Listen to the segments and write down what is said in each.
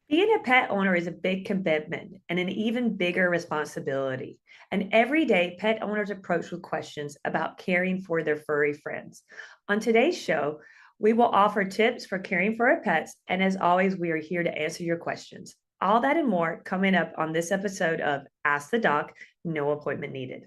Being a pet owner is a big commitment and an even bigger responsibility. And every day, pet owners approach with questions about caring for their furry friends. On today's show, we will offer tips for caring for our pets. And as always, we are here to answer your questions. All that and more coming up on this episode of Ask the Doc, No Appointment Needed.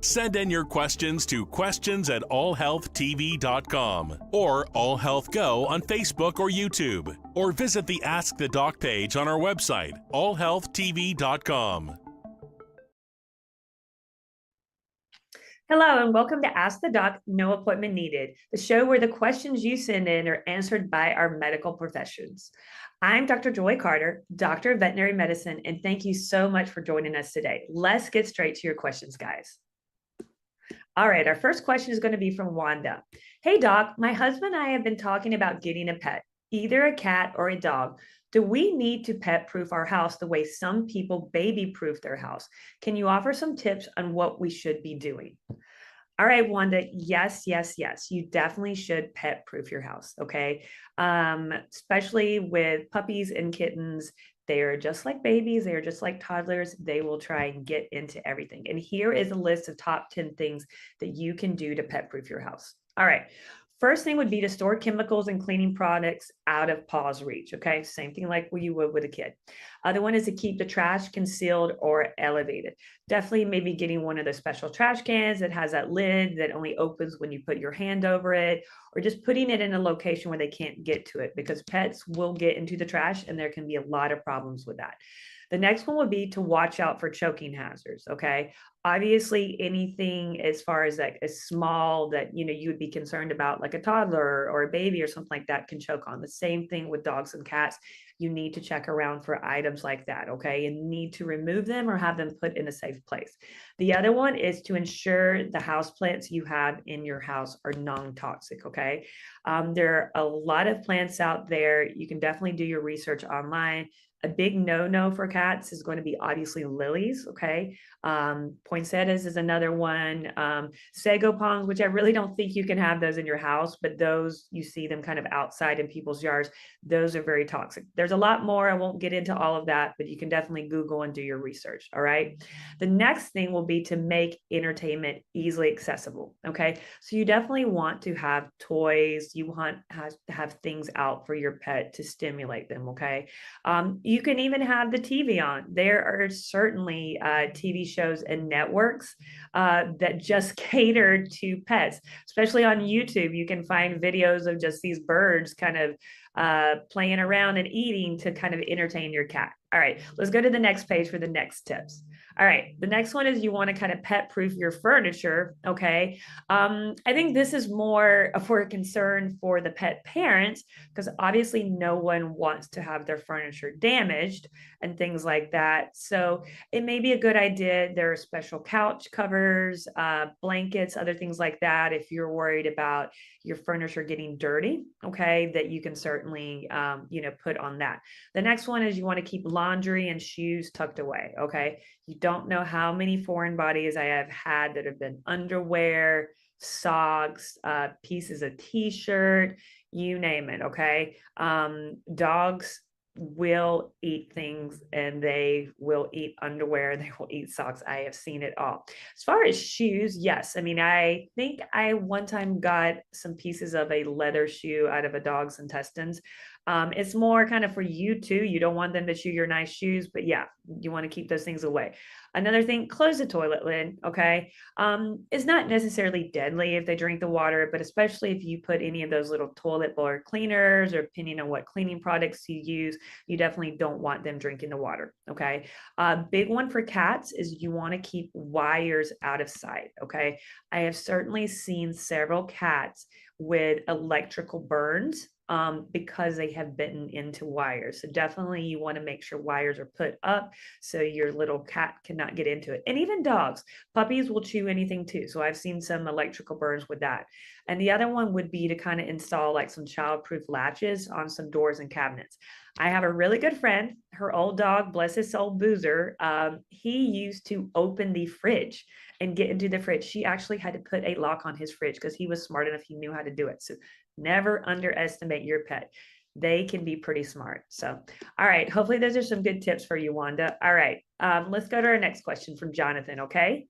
Send in your questions to questions@allhealthtv.com or AllHealthGo on Facebook or YouTube, or visit the Ask the Doc page on our website, allhealthtv.com. Hello, and welcome to Ask the Doc, No Appointment Needed, the show where the questions you send in are answered by our medical professions. I'm Dr. Joy Carter, Doctor of Veterinary Medicine, and thank you so much for joining us today. Let's get straight to your questions, guys. All right, our first question is going to be from Wanda. Hey, Doc, my husband and I have been talking about getting a pet, either a cat or a dog. Do we need to pet-proof our house the way some people baby-proof their house? Can you offer some tips on what we should be doing? All right, Wanda, yes. You definitely should pet-proof your house, okay? Especially with puppies and kittens. They are just like babies. They are just like toddlers. They will try and get into everything. And here is a list of top 10 things that you can do to pet-proof your house. All right. First thing would be to store chemicals and cleaning products out of paw's reach, okay? Same thing like what you would with a kid. Other one is to keep the trash concealed or elevated. Definitely maybe getting one of those special trash cans that has that lid that only opens when you put your hand over it, or just putting it in a location where they can't get to it, because pets will get into the trash and there can be a lot of problems with that. The next one would be to watch out for choking hazards, okay? Obviously, anything as far as like as small that you would be concerned about, like a toddler or a baby or something like that, can choke on. The same thing with dogs and cats. You need to check around for items like that, okay? And need to remove them or have them put in a safe place. The other one is to ensure the house plants you have in your house are non-toxic, okay? There are a lot of plants out there. You can definitely do your research online. A big no-no for cats is going to be obviously lilies, okay? Poinsettias is another one. Sago palms, which I really don't think you can have those in your house, but those, you see them kind of outside in people's yards. Those are very toxic. There's a lot more. I won't get into all of that, but you can definitely Google and do your research, all right? The next thing will be to make entertainment easily accessible, okay? So you definitely want to have toys. You want to have things out for your pet to stimulate them, okay? You can even have the TV on. There are certainly TV shows and networks that just cater to pets, especially on YouTube. You can find videos of just these birds kind of playing around and eating to kind of entertain your cat. All right, let's go to the next page for the next tips. All right, the next one is you want to kind of pet proof your furniture, okay? I think this is more for a concern for the pet parents, because obviously no one wants to have their furniture damaged and things like that. So it may be a good idea. There are special couch covers, blankets, other things like that. If you're worried about your furniture getting dirty, okay, that you can certainly, put on that. The next one is you want to keep laundry and shoes tucked away, okay? You don't know how many foreign bodies I have had that have been underwear, socks, pieces of t-shirt, you name it, okay? Dogs will eat things, and they will eat underwear, they will eat socks. I have seen it all. As far as shoes, yes. I mean, I think I one time got some pieces of a leather shoe out of a dog's intestines. It's more kind of for you too. You don't want them to chew your nice shoes, but yeah, you want to keep those things away. Another thing, close the toilet lid, okay? It's not necessarily deadly if they drink the water, but especially if you put any of those little toilet bowl cleaners, or depending on what cleaning products you use, you definitely don't want them drinking the water, okay? Big one for cats is you want to keep wires out of sight, okay? I have certainly seen several cats with electrical burns because they have bitten into wires. So definitely you want to make sure wires are put up so your little cat cannot get into it. And even dogs, puppies will chew anything too. So I've seen some electrical burns with that. And the other one would be to kind of install like some childproof latches on some doors and cabinets. I have a really good friend, her old dog, bless his soul, Boozer. He used to open the fridge and get into the fridge. She actually had to put a lock on his fridge because he was smart enough, he knew how to do it. So never underestimate your pet. They can be pretty smart. So, all right. Hopefully, those are some good tips for you, Wanda. All right. Let's go to our next question from Jonathan. Okay.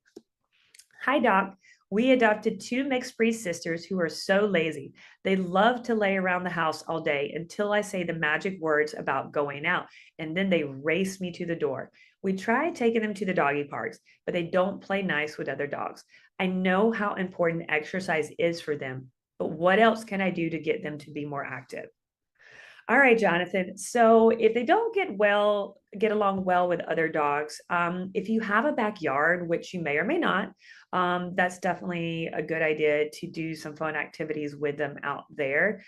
Hi, Doc. We adopted two mixed breed sisters who are so lazy. They love to lay around the house all day until I say the magic words about going out, and then they race me to the door. We try taking them to the doggy parks, but they don't play nice with other dogs. I know how important exercise is for them, but what else can I do to get them to be more active? All right, Jonathan. So if they don't get along well with other dogs, if you have a backyard, which you may or may not, that's definitely a good idea to do some fun activities with them out there.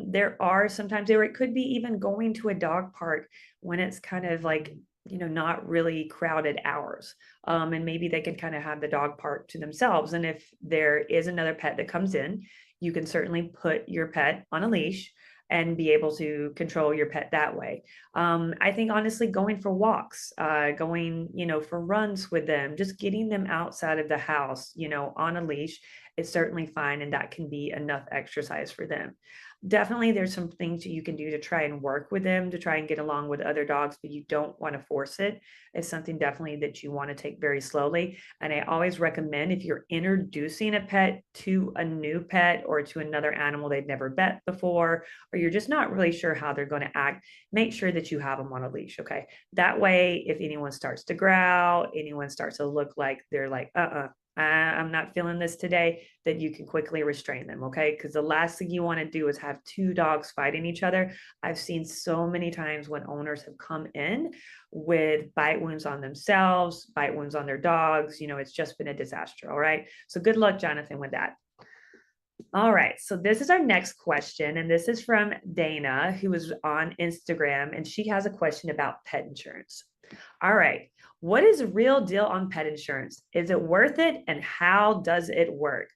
There are sometimes there it could be even going to a dog park when it's kind of like not really crowded hours, and maybe they can kind of have the dog park to themselves. And if there is another pet that comes in, you can certainly put your pet on a leash and be able to control your pet that way. I think honestly, going for walks, going, for runs with them, just getting them outside of the house, on a leash is certainly fine. And that can be enough exercise for them. Definitely, there's some things you can do to try and work with them to try and get along with other dogs, but you don't want to force it. It's something definitely that you want to take very slowly. And I always recommend if you're introducing a pet to a new pet or to another animal they've never met before, or you're just not really sure how they're going to act, make sure that you have them on a leash. Okay. That way, if anyone starts to growl, anyone starts to look like they're like, I'm not feeling this today, that you can quickly restrain them. Okay. Because the last thing you want to do is have two dogs fighting each other. I've seen so many times when owners have come in with bite wounds on themselves, bite wounds on their dogs. It's just been a disaster. All right. So good luck, Jonathan, with that. All right, so this is our next question, and this is from Dana, who is on Instagram, and she has a question about pet insurance. All right, what is the real deal on pet insurance? Is it worth it, and how does it work?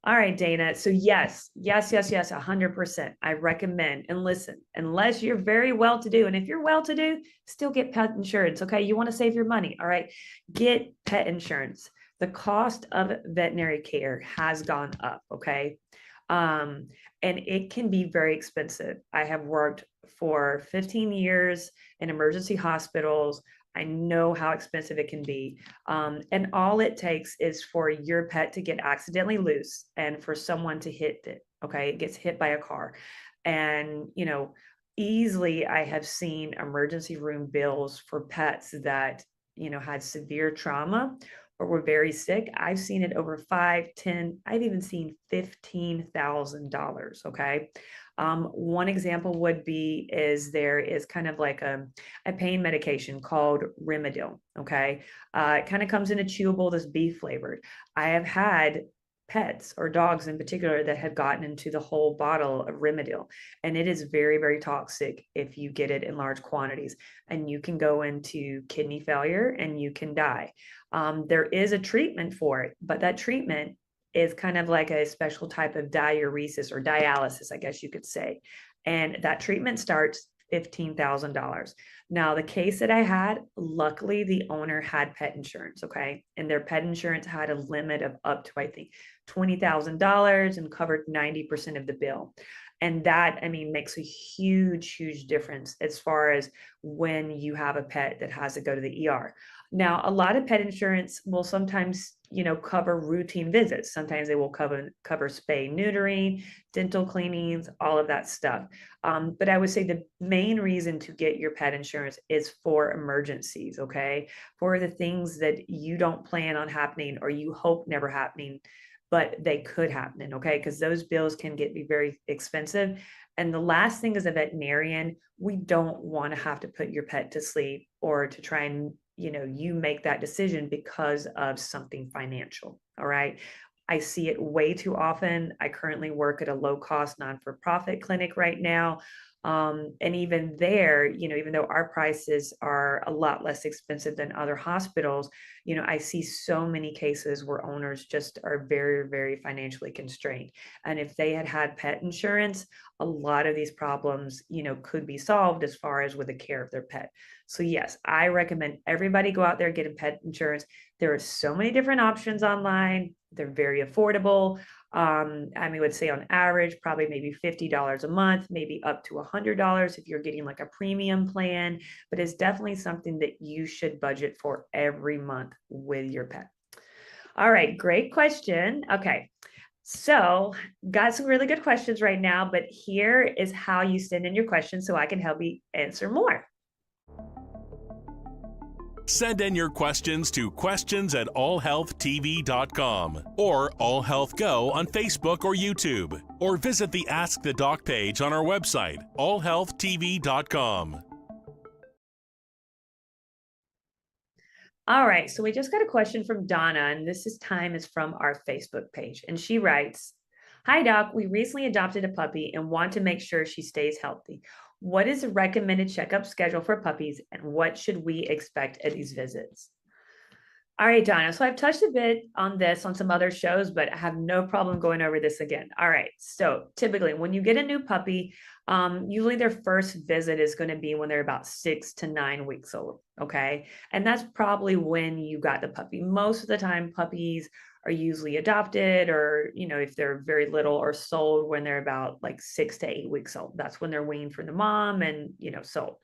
All right, Dana. So yes, 100%. I recommend. And listen, unless you're very well-to-do, and if you're well-to-do, still get pet insurance. Okay, you want to save your money. All right, get pet insurance. The cost of veterinary care has gone up. Okay, and it can be very expensive. I have worked for 15 years in emergency hospitals. I know how expensive it can be. And all it takes is for your pet to get accidentally loose and for someone to hit it. Okay. It gets hit by a car. And, easily I have seen emergency room bills for pets that, had severe trauma or were very sick. I've seen it over 5, 10, I've even seen $15,000. Okay. One example would be there is kind of like a pain medication called Rimadyl. Okay. It kind of comes in a chewable, this beef flavored. I have had pets or dogs in particular that have gotten into the whole bottle of Rimadyl, and it is very, very toxic if you get it in large quantities, and you can go into kidney failure and you can die. There is a treatment for it, but that treatment is kind of like a special type of diuresis or dialysis, I guess you could say. And that treatment starts $15,000. Now, the case that I had, luckily the owner had pet insurance, okay? And their pet insurance had a limit of up to, I think, $20,000 and covered 90% of the bill. And that, makes a huge, huge difference as far as when you have a pet that has to go to the ER. Now, a lot of pet insurance will sometimes, cover routine visits. Sometimes they will cover spay, neutering, dental cleanings, all of that stuff. But I would say the main reason to get your pet insurance is for emergencies, okay? For the things that you don't plan on happening or you hope never happening, but they could happen, okay? Because those bills can be very expensive. And the last thing as a veterinarian, we don't want to have to put your pet to sleep or to try and, you make that decision because of something financial. All right. I see it way too often. I currently work at a low-cost non-for-profit clinic right now. And even there, even though our prices are a lot less expensive than other hospitals, I see so many cases where owners just are very, very financially constrained. And if they had pet insurance, a lot of these problems, could be solved as far as with the care of their pet. So yes, I recommend everybody go out there and get a pet insurance. There are so many different options online. They're very affordable. Would say on average, probably maybe $50 a month, maybe up to $100 if you're getting like a premium plan, but it's definitely something that you should budget for every month with your pet. All right, great question. Okay, so got some really good questions right now, but here is how you send in your questions so I can help you answer more. Send in your questions to questions@allhealthtv.com or AllHealthGo on Facebook or YouTube, or visit the Ask the Doc page on our website, allhealthtv.com. All right, so we just got a question from Donna, and this is from our Facebook page. And she writes, "Hi, Doc. We recently adopted a puppy and want to make sure she stays healthy. What is the recommended checkup schedule for puppies, and what should we expect at these visits?" All right, Donna. So I've touched a bit on this on some other shows, but I have no problem going over this again. All right. So typically, when you get a new puppy, usually their first visit is going to be when they're about 6 to 9 weeks old. Okay. And that's probably when you got the puppy. Most of the time, puppies are usually adopted, or, if they're very little, or sold when they're about like 6 to 8 weeks old. That's when they're weaned from the mom and, sold.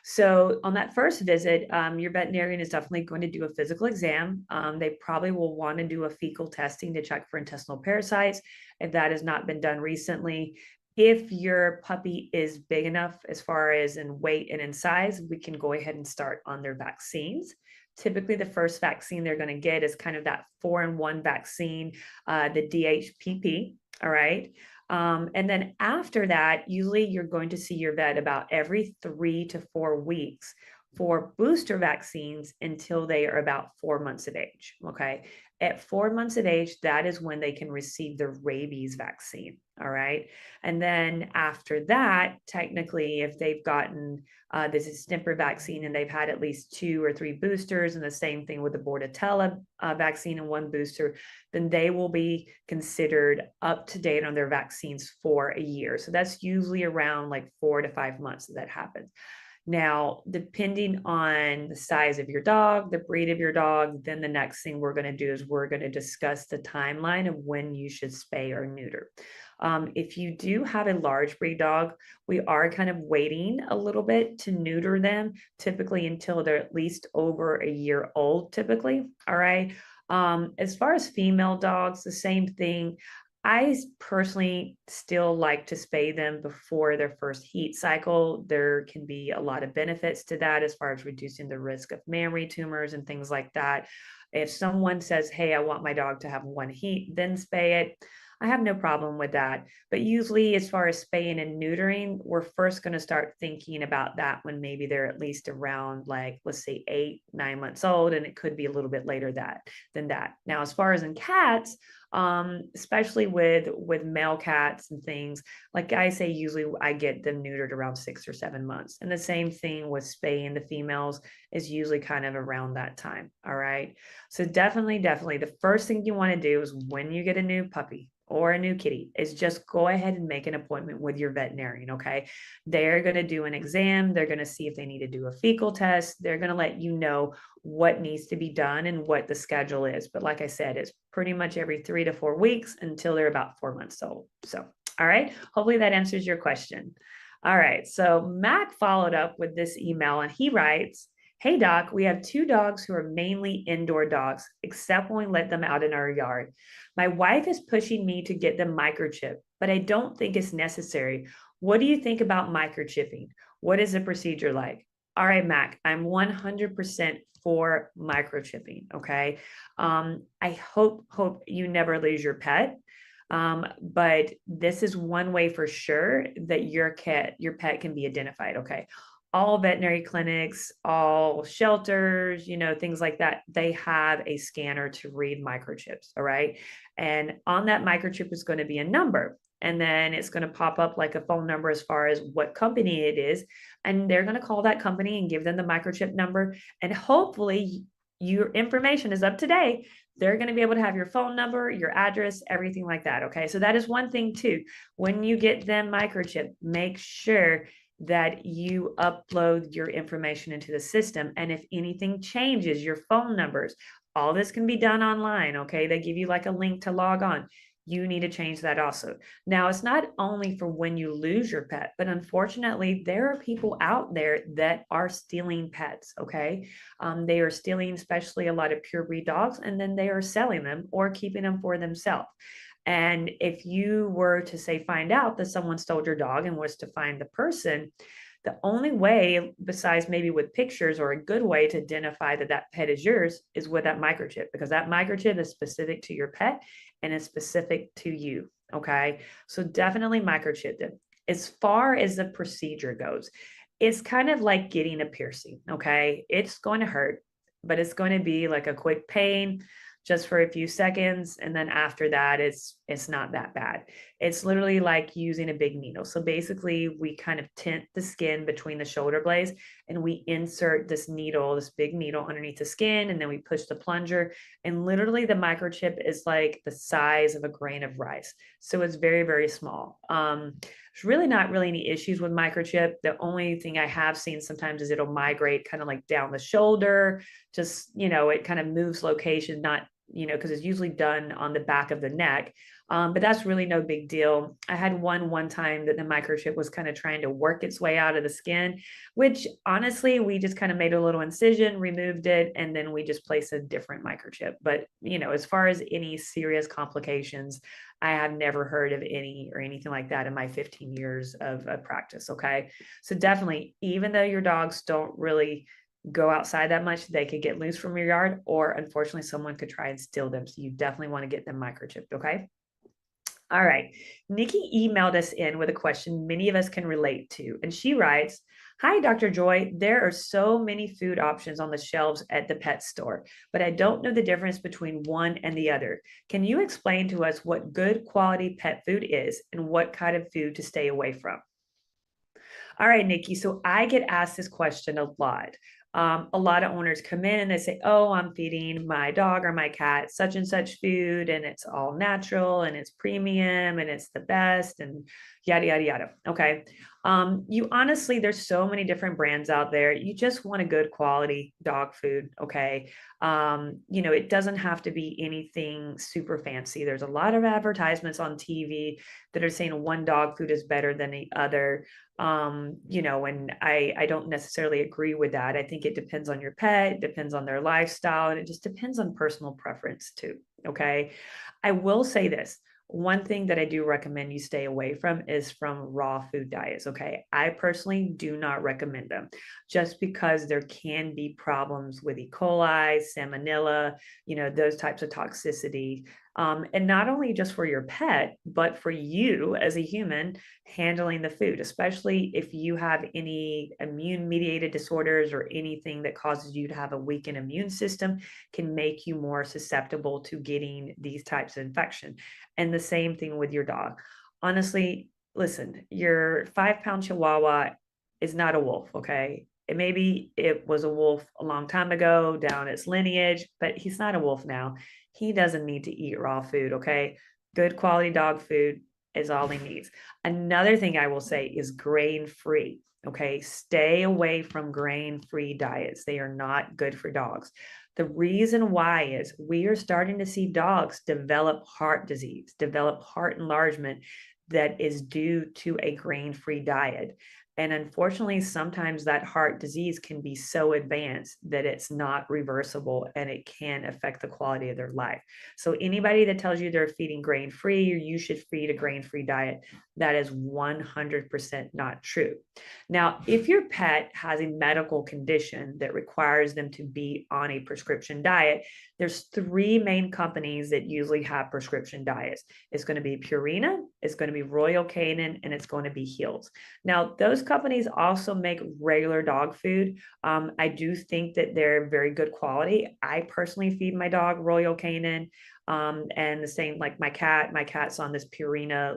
So on that first visit, your veterinarian is definitely going to do a physical exam. They probably will want to do a fecal testing to check for intestinal parasites if that has not been done recently. If your puppy is big enough as far as in weight and in size, we can go ahead and start on their vaccines. Typically, the first vaccine they're going to get is kind of that 4-in-1 vaccine, the DHPP. All right. And then after that, usually you're going to see your vet about every 3 to 4 weeks for booster vaccines until they are about 4 months of age. Okay. At 4 months of age, that is when they can receive the rabies vaccine. All right. And then after that, technically, if they've gotten this distemper vaccine and they've had at least 2 or 3 boosters, and the same thing with the Bordetella vaccine and 1 booster, then they will be considered up to date on their vaccines for a year. So that's usually around like 4 to 5 months that happens. Now, depending on the size of your dog, the breed of your dog, then the next thing we're going to do is we're going to discuss the timeline of when you should spay or neuter. If you do have a large breed dog, we are kind of waiting a little bit to neuter them, typically until they're at least over a year old, typically. All right. As far as female dogs, the same thing. I personally still like to spay them before their first heat cycle. There can be a lot of benefits to that as far as reducing the risk of mammary tumors and things like that. If someone says, "Hey, I want my dog to have 1 heat, then spay it," I have no problem with that. But usually, as far as spaying and neutering, we're first going to start thinking about that when maybe they're at least around, like, let's say 8, 9 months old, and it could be a little bit later than that. Now, as far as in cats, especially with male cats and things, like I say, usually I get them neutered around 6 or 7 months. And the same thing with spaying the females is usually kind of around that time. All right. So definitely the first thing you want to do is when you get a new puppy or a new kitty is just go ahead and make an appointment with your veterinarian. Okay. They're going to do an exam. They're going to see if they need to do a fecal test. They're going to let you know what needs to be done and what the schedule is. But like I said, it's pretty much every 3 to 4 weeks until they're about 4 months old. So, all right. Hopefully that answers your question. All right. So Mac followed up with this email and he writes, "Hey, Doc, we have 2 dogs who are mainly indoor dogs, except when we let them out in our yard. My wife is pushing me to get them microchipped, but I don't think it's necessary. What do you think about microchipping? What is the procedure like?" All right, Mac, I'm 100% for microchipping. Okay. I hope you never lose your pet. But this is one way for sure that your pet can be identified. Okay. all veterinary clinics, all shelters, things like that, they have a scanner to read microchips. All right. And on that microchip is going to be a number. And then it's going to pop up like a phone number as far as what company it is. And they're going to call that company and give them the microchip number. And hopefully your information is up to date. They're going to be able to have your phone number, your address, everything like that. Okay. So that is one thing too. When you get them microchip, make sure that you upload your information into the system. And if anything changes, your phone numbers, all this can be done online. Okay. They give you like a link to log on. You need to change that also. Now, it's not only for when you lose your pet, but unfortunately, there are people out there that are stealing pets. Okay. They are stealing, especially a lot of pure breed dogs, and then they are selling them or keeping them for themselves. And if you were to say, find out that someone stole your dog and was to find the person, the only way, besides maybe with pictures, or a good way to identify that that pet is yours, is with that microchip, because that microchip is specific to your pet and it's specific to you. Okay. So definitely microchip them. As far as the procedure goes, it's kind of like getting a piercing. Okay. It's going to hurt, but it's going to be like a quick pain just for a few seconds, and then after that it's not that bad. It's literally like using a big needle. So basically we kind of tint the skin between the shoulder blades, and we insert this needle, this big needle underneath the skin, and then we push the plunger, and literally the microchip is like the size of a grain of rice. So it's very, very small. There's really not really any issues with microchip. The only thing I have seen sometimes is it'll migrate kind of like down the shoulder, just, it kind of moves location, not, because it's usually done on the back of the neck. But that's really no big deal. I had one time that the microchip was kind of trying to work its way out of the skin, which honestly, we just kind of made a little incision, removed it, and then we just placed a different microchip. But, as far as any serious complications, I have never heard of any or anything like that in my 15 years of practice. Okay. So definitely, even though your dogs don't really go outside that much, they could get loose from your yard, or unfortunately someone could try and steal them. So you definitely want to get them microchipped. Okay. All right. Nikki emailed us in with a question many of us can relate to. And she writes, "Hi, Dr. Joy. There are so many food options on the shelves at the pet store, but I don't know the difference between one and the other. Can you explain to us what good quality pet food is and what kind of food to stay away from?" All right, Nikki. So I get asked this question a lot. A lot of owners come in and they say, "Oh, I'm feeding my dog or my cat such and such food, and it's all natural and it's premium and it's the best," and yada, yada, yada. Okay. You honestly, there's so many different brands out there. You just want a good quality dog food. Okay. It doesn't have to be anything super fancy. There's a lot of advertisements on TV that are saying one dog food is better than the other. And I don't necessarily agree with that. I think it depends on your pet, it depends on their lifestyle, and it just depends on personal preference too. Okay. I will say this. One thing that I do recommend you stay away from is from raw food diets. Okay. I personally do not recommend them, just because there can be problems with E. coli, salmonella, those types of toxicity. And not only just for your pet, but for you as a human handling the food, especially if you have any immune mediated disorders or anything that causes you to have a weakened immune system, can make you more susceptible to getting these types of infection. And the same thing with your dog. Honestly, listen, your 5-pound Chihuahua is not a wolf. Okay. Maybe it was a wolf a long time ago down its lineage, but he's not a wolf now. He doesn't need to eat raw food. Okay. Good quality dog food is all he needs. Another thing I will say is grain free. Okay. Stay away from grain free diets. They are not good for dogs. The reason why is we are starting to see dogs develop heart disease, develop heart enlargement that is due to a grain free diet. And unfortunately, sometimes that heart disease can be so advanced that it's not reversible, and it can affect the quality of their life. So anybody that tells you they're feeding grain free or you should feed a grain free diet, that is 100% not true. Now, if your pet has a medical condition that requires them to be on a prescription diet, There's three main companies that usually have prescription diets. It's going to be Purina, it's going to be Royal Canin, and it's going to be Heels. Now, those companies also make regular dog food. I do think that they're very good quality. I personally feed my dog Royal Canin. And the same like my cat's on this Purina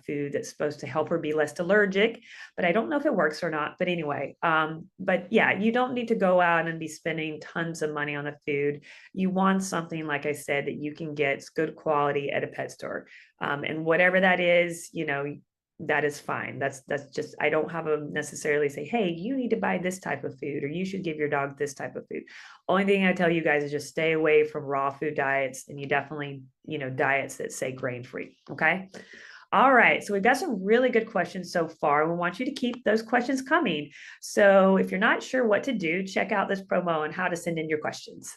food that's supposed to help her be less allergic, but I don't know if it works or not. But anyway, but yeah, you don't need to go out and be spending tons of money on the food. You want something, like I said, that you can get good quality at a pet store. And whatever that is, that is fine. That's just, I don't have a necessarily say, hey, you need to buy this type of food or you should give your dog this type of food. Only thing I tell you guys is just stay away from raw food diets, and you definitely, diets that say grain free. Okay. All right. So we've got some really good questions so far. We want you to keep those questions coming. So if you're not sure what to do, check out this promo on how to send in your questions.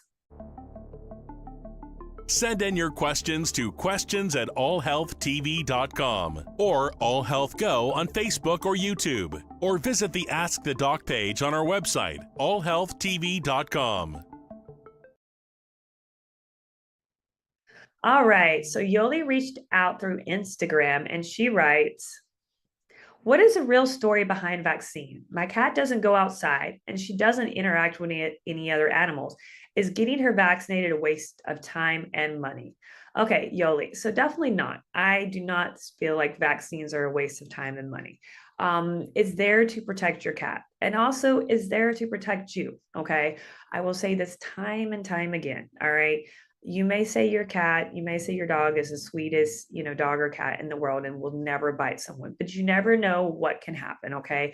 Send in your questions to questions@allhealthtv.com or AllHealthGo on Facebook or YouTube, or visit the Ask the Doc page on our website, allhealthtv.com. All right. So Yoli reached out through Instagram and she writes, what is the real story behind vaccine? My cat doesn't go outside and she doesn't interact with any other animals. Is getting her vaccinated a waste of time and money? Okay, Yoli. So definitely not. I do not feel like vaccines are a waste of time and money. It's there to protect your cat and also is there to protect you. Okay. I will say this time and time again. All right. You may say your cat, you may say your dog is the sweetest, dog or cat in the world and will never bite someone, but you never know what can happen. Okay.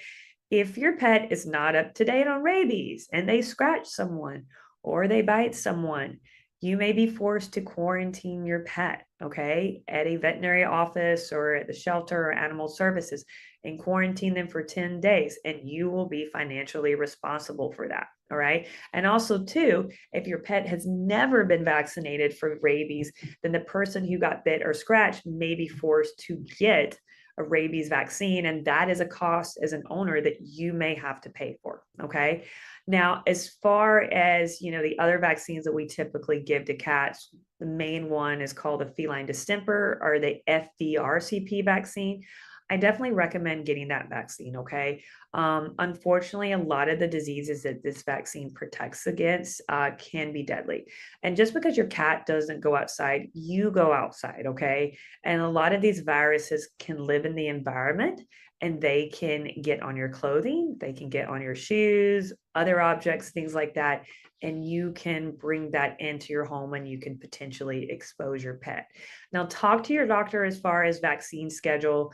If your pet is not up to date on rabies and they scratch someone or they bite someone, you may be forced to quarantine your pet, okay, at a veterinary office or at the shelter or animal services and quarantine them for 10 days. And you will be financially responsible for that. All right. And also, too, if your pet has never been vaccinated for rabies, then the person who got bit or scratched may be forced to get a rabies vaccine. And that is a cost as an owner that you may have to pay for. Okay. Now, as far as, the other vaccines that we typically give to cats, the main one is called the feline distemper or the FVRCP vaccine. I definitely recommend getting that vaccine. Okay. Unfortunately, a lot of the diseases that this vaccine protects against can be deadly. And just because your cat doesn't go outside, you go outside. Okay. And a lot of these viruses can live in the environment and they can get on your clothing, they can get on your shoes, other objects, things like that. And you can bring that into your home and you can potentially expose your pet. Now, talk to your doctor as far as vaccine schedule.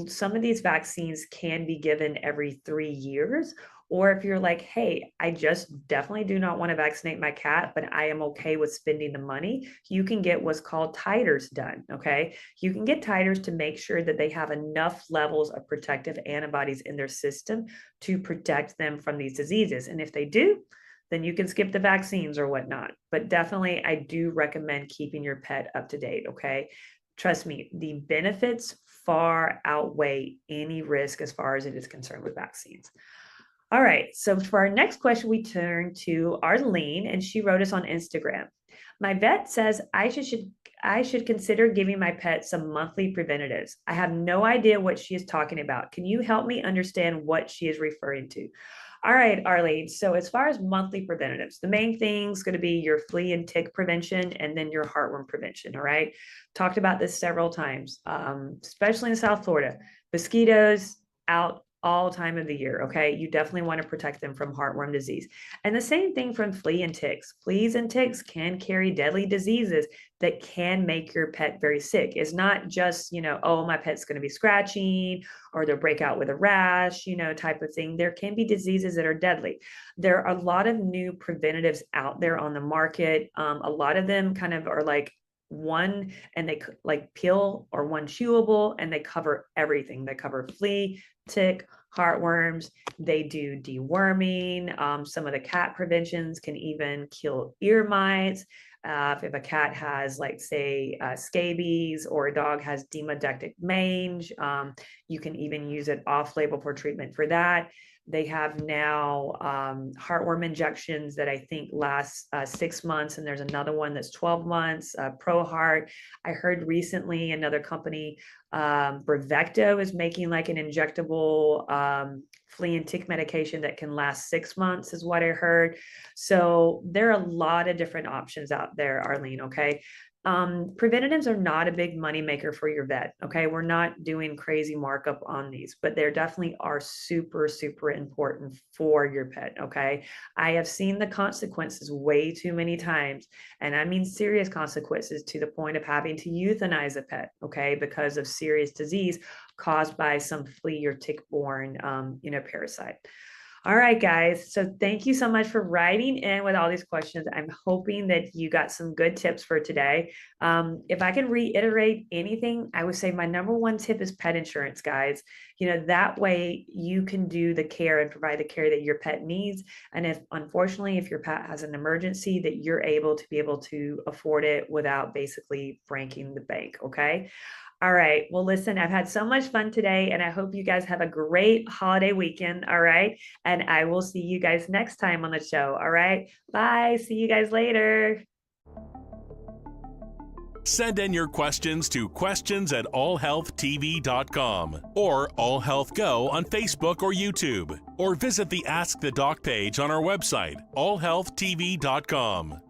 Some of these vaccines can be given every 3 years. Or if you're like, hey, I just definitely do not want to vaccinate my cat, but I am okay with spending the money, you can get what's called titers done. Okay. You can get titers to make sure that they have enough levels of protective antibodies in their system to protect them from these diseases. And if they do, then you can skip the vaccines or whatnot. But definitely, I do recommend keeping your pet up to date. Okay. Trust me, the benefits far outweigh any risk as far as it is concerned with vaccines. All right, so for our next question, we turn to Arlene, and she wrote us on Instagram. My vet says I should consider giving my pet some monthly preventatives. I have no idea what she is talking about. Can you help me understand what she is referring to? All right, Arlene. So as far as monthly preventatives, the main thing is going to be your flea and tick prevention and then your heartworm prevention. All right. Talked about this several times, especially in South Florida. Mosquitoes out all time of the year. Okay. You definitely want to protect them from heartworm disease. And the same thing from flea and ticks. Fleas and ticks can carry deadly diseases that can make your pet very sick. It's not just, oh, my pet's going to be scratching or they'll break out with a rash, type of thing. There can be diseases that are deadly. There are a lot of new preventatives out there on the market. A lot of them kind of are like one and they like pill or one chewable and they cover everything. They cover flea, tick, heartworms. They do deworming. Some of the cat preventions can even kill ear mites. If a cat has, like, say, scabies or a dog has demodectic mange, you can even use it off-label for treatment for that. They have now heartworm injections that I think last 6 months, and there's another one that's 12 months, Pro Heart. I heard recently another company, Brevecto, is making like an injectable flea and tick medication that can last 6 months, is what I heard. So there are a lot of different options out there, Arlene, okay? Preventatives are not a big money maker for your vet. Okay. We're not doing crazy markup on these, but they definitely are super, super important for your pet. Okay. I have seen the consequences way too many times. And I mean serious consequences to the point of having to euthanize a pet. Okay. Because of serious disease caused by some flea or tick-borne, parasite. All right, guys. So thank you so much for writing in with all these questions. I'm hoping that you got some good tips for today. If I can reiterate anything, I would say my number one tip is pet insurance, guys. That way you can do the care and provide the care that your pet needs. And unfortunately, if your pet has an emergency, that you're able to afford it without basically breaking the bank. Okay. All right. Well, listen, I've had so much fun today, and I hope you guys have a great holiday weekend. All right. And I will see you guys next time on the show. All right. Bye. See you guys later. Send in your questions to questions@allhealthtv.com or AllHealthGo on Facebook or YouTube, or visit the Ask the Doc page on our website, allhealthtv.com.